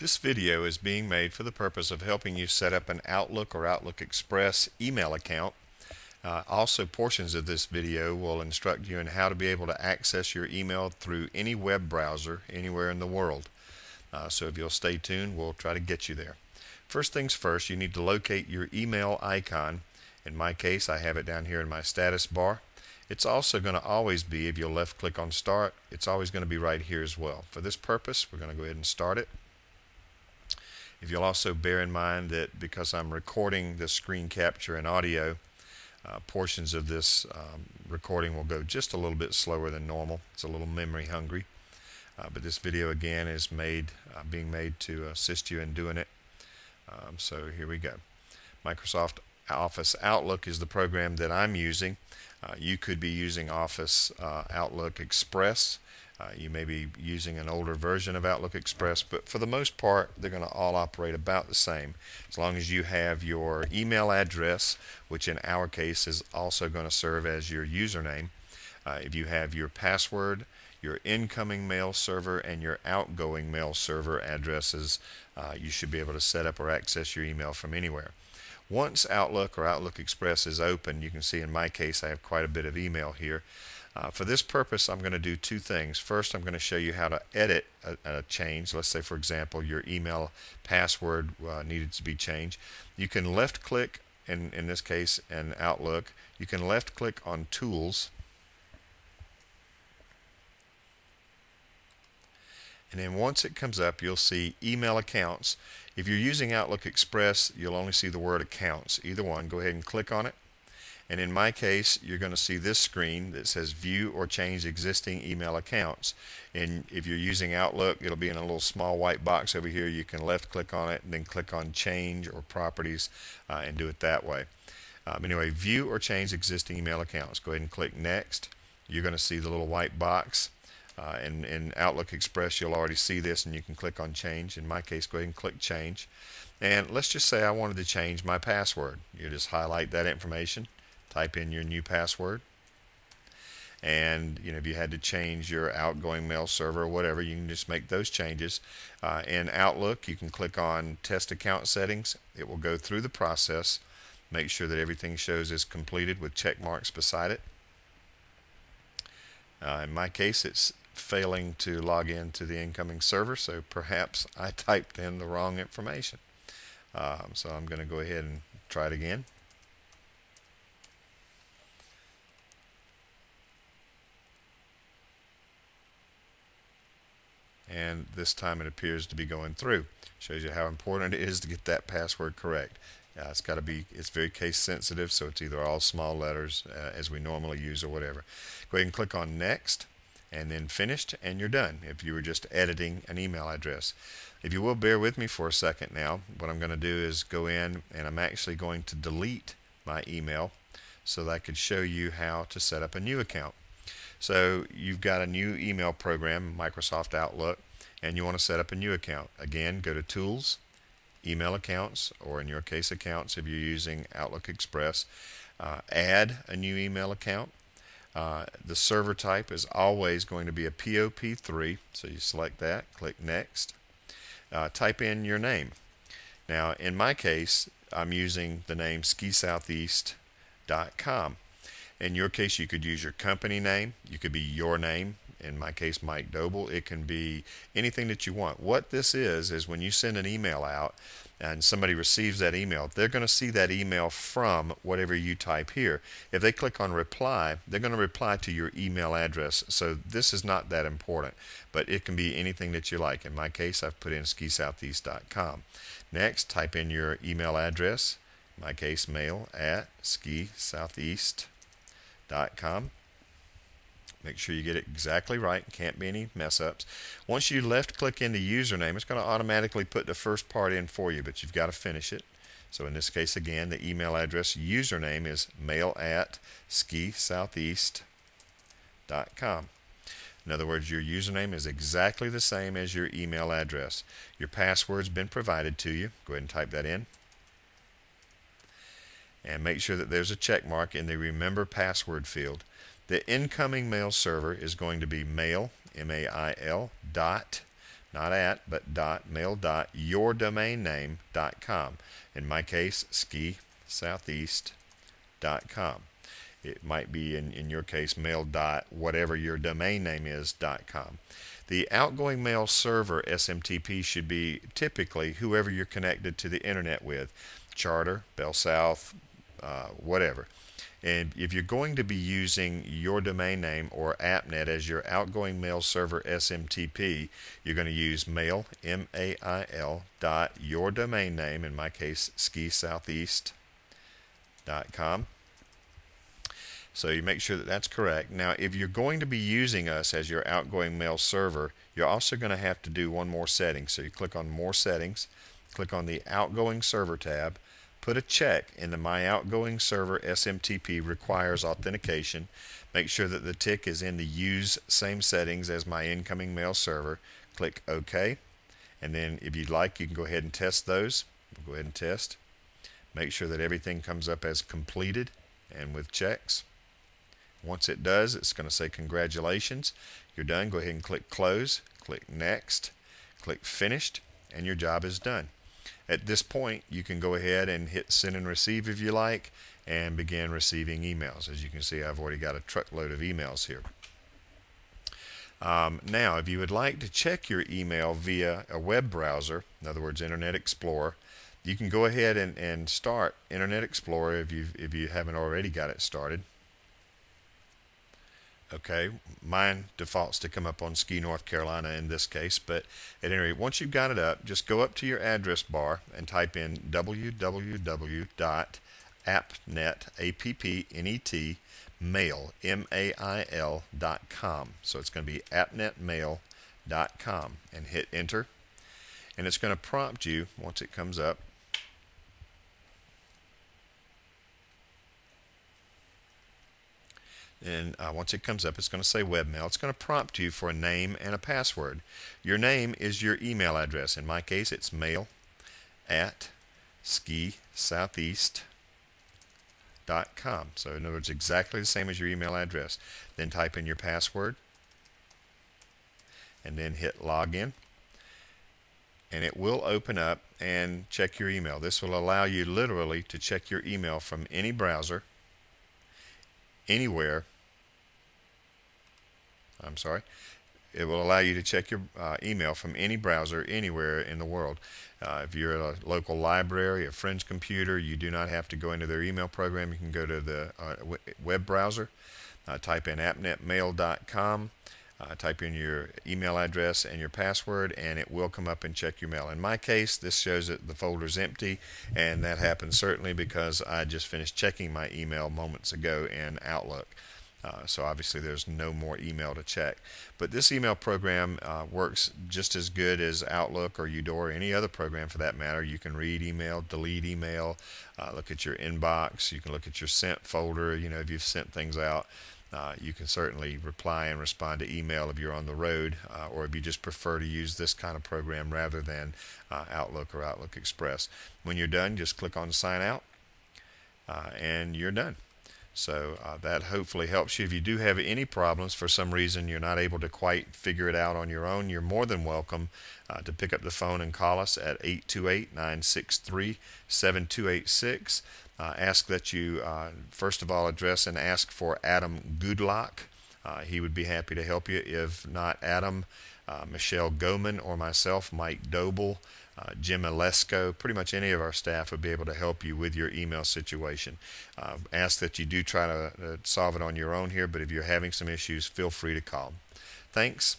This video is being made for the purpose of helping you set up an Outlook or Outlook Express email account. Also, portions of this video will instruct you in how to be able to access your email through any web browser anywhere in the world. So if you'll stay tuned, we'll try to get you there. First things first, you need to locate your email icon. In my case, I have it down here in my status bar. It's also going to always be, if you'll left click on Start, it's always going to be right here as well. For this purpose, we're going to go ahead and start it. If you'll also bear in mind that because I'm recording this screen capture and audio, portions of this recording will go just a little bit slower than normal. It's a little memory hungry. But this video again is being made to assist you in doing it. So here we go. Microsoft Office Outlook is the program that I'm using. You could be using Office Outlook Express. You may be using an older version of Outlook Express, but for the most part, they're going to all operate about the same. As long as you have your email address, which in our case is also going to serve as your username. If you have your password, your incoming mail server, and your outgoing mail server addresses, you should be able to set up or access your email from anywhere. Once Outlook or Outlook Express is open, you can see in my case I have quite a bit of email here. For this purpose, I'm going to do two things. First, I'm going to show you how to edit a change. Let's say, for example, your email password needed to be changed. You can left click, in this case in Outlook, you can left click on Tools, and then once it comes up, you'll see Email Accounts. If you're using Outlook Express, you'll only see the word Accounts. Either one, go ahead and click on it. And in my case, you're going to see this screen that says View or Change Existing Email Accounts. And if you're using Outlook, it'll be in a little small white box over here. You can left click on it and then click on Change or Properties and do it that way. Anyway, View or Change Existing Email Accounts. Go ahead and click Next. You're going to see the little white box. In Outlook Express, you'll already see this, and you can click on Change. In my case, go ahead and click Change. And let's just say I wanted to change my password. You just highlight that information, type in your new password, and if you had to change your outgoing mail server or whatever, you can just make those changes. In Outlook, you can click on Test Account Settings. It will go through the process, make sure that everything shows is completed with check marks beside it. In my case, it's failing to log into the incoming server, so perhaps I typed in the wrong information. So I'm going to go ahead and try it again. And this time it appears to be going through. Shows you how important it is to get that password correct. It's very case sensitive, so it's either all small letters as we normally use or whatever. Go ahead and click on Next and then Finished, and you're done if you were just editing an email address. If you will bear with me for a second now, what I'm going to do is go in and I'm actually going to delete my email so that I could show you how to set up a new account. So you've got a new email program, Microsoft Outlook, and you want to set up a new account. Again, go to Tools, Email Accounts, or in your case Accounts if you're using Outlook Express. Add a new email account. The server type is always going to be a POP3, so you select that, click Next. Type in your name. Now in my case, I'm using the name skisoutheast.com. In your case, you could use your company name. You could be your name. In my case, Mike Doble. It can be anything that you want. What this is when you send an email out and somebody receives that email, they're going to see that email from whatever you type here. If they click on reply, they're going to reply to your email address. So this is not that important, but it can be anything that you like. In my case, I've put in skisoutheast.com. Next, type in your email address. In my case, mail@skisoutheast.com. Make sure you get it exactly right. Can't be any mess ups. Once you left click into username, it's going to automatically put the first part in for you, but you've got to finish it. So in this case, again, the email address username is mail@skisoutheast.com. In other words, your username is exactly the same as your email address. Your password's been provided to you. Go ahead and type that in. And make sure that there's a check mark in the Remember Password field. The incoming mail server is going to be mail, M-A-I-L, not at, but mail.yourdomainname.com. In my case, skisoutheast.com. It might be in your case mail dot whatever your domain name is.com. The outgoing mail server SMTP should be typically whoever you're connected to the internet with, Charter, Bell South, whatever. And if you're going to be using your domain name or AppNet as your outgoing mail server SMTP, you're going to use mail, M-A-I-L, dot your domain name, in my case, skisoutheast.com. So you make sure that that's correct. Now, if you're going to be using us as your outgoing mail server, you're also going to have to do one more setting. So you click on More Settings, click on the Outgoing Server tab, put a check in the My Outgoing Server SMTP requires authentication. Make sure that the tick is in the Use Same Settings as My Incoming Mail Server. Click OK. And then if you'd like, you can go ahead and test those. We'll go ahead and test. Make sure that everything comes up as completed and with checks. Once it does, it's going to say congratulations. You're done. Go ahead and click Close. Click Next. Click Finished. And your job is done. At this point, you can go ahead and hit Send and Receive if you like and begin receiving emails. As you can see, I've already got a truckload of emails here. Now, if you would like to check your email via a web browser, in other words, Internet Explorer, you can go ahead and start Internet Explorer if you haven't already got it started. Okay, mine defaults to come up on Ski, North Carolina in this case, but at any rate, once you've got it up, just go up to your address bar and type in www.appnet, mail, M-A-I-L.com. So it's going to be appnetmail.com and hit enter. And it's going to prompt you once it comes up. And once it comes up, it's going to say webmail. It's going to prompt you for a name and a password. Your name is your email address. In my case, it's mail@skisoutheast.com. So in other words, exactly the same as your email address. Then type in your password and then hit login. And it will open up and check your email. This will allow you literally to check your email from any browser, anywhere. It will allow you to check your email from any browser anywhere in the world. If you're at a local library, a friend's computer, you do not have to go into their email program. You can go to the web browser, type in appnetmail.com, type in your email address and your password, and it will come up and check your mail. In my case, this shows that the folder's empty, and that happens certainly because I just finished checking my email moments ago in Outlook. So obviously there's no more email to check. But this email program works just as good as Outlook or Udor or any other program for that matter. You can read email, delete email, look at your inbox. You can look at your sent folder. You know, if you've sent things out. You can certainly reply and respond to email if you're on the road, or if you just prefer to use this kind of program rather than Outlook or Outlook Express. When you're done, just click on Sign Out, and you're done. So that hopefully helps you. If you do have any problems, for some reason you're not able to quite figure it out on your own, you're more than welcome to pick up the phone and call us at 828-963-7286. Ask that you, first of all, address and ask for Adam Goodlock. He would be happy to help you. If not Adam, Michelle Goman or myself, Mike Doble, Jim Alesko, pretty much any of our staff would be able to help you with your email situation. Ask that you do try to solve it on your own here, but if you're having some issues, feel free to call. Thanks.